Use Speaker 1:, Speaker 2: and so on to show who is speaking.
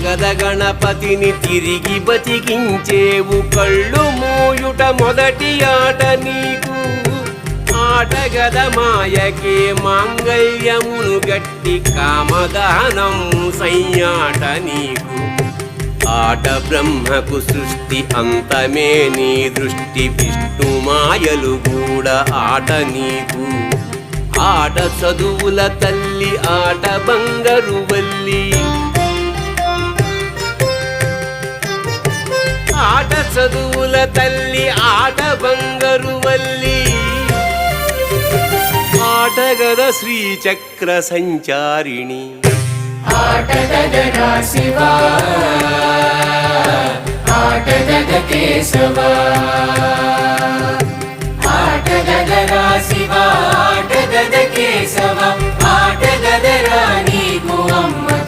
Speaker 1: ఆటగద గణపతిని తిరిగి బతికించేవు కళ్ళు మూయుట మొదటి ఆట నీకు ఆటగద మాయకే మాంగళ్యమును గట్టి కామదానము సయ్యాట నీకు ఆట బ్రహ్మకు సృష్టి అంతమే నీ దృష్టి విష్ణు మాయలు కూడా ఆట నీకు ఆట చదువుల తల్లి ఆట బంగారు వల్లి ఆట చదువుల తల్లి ఆట బంగారు వల్లి ఆటగద శ్రీచక్ర సంచారిణి
Speaker 2: ఆటగద శివా ఆటగద కేశవా ఆటగద శివా ఆటగద కేశవ ఆటగద